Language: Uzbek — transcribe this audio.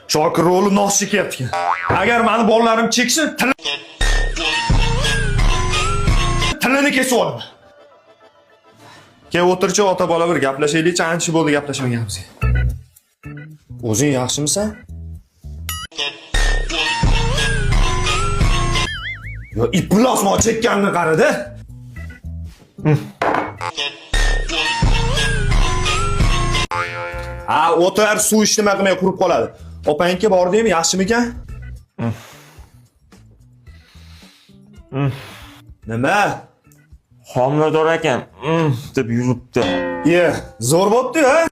Shokir roli nos chekyapti. Agar meni bolalarim cheksa, tilini kesib olaman. Ke o'tirchi ota bola bir gaplashaylik, ancha bo'ldi gaplashmaganmiz. O'zing yaxshimisan? Yo, iplasmo chekkanini qarada. Ha, o'tar suv ishlama qilmay qurib qoladi. Opangga bordingmi, yaxshimikan? Nima? Homilador ekan, deb yuribdi. Ye, zo'r bo'pti-ku, ha?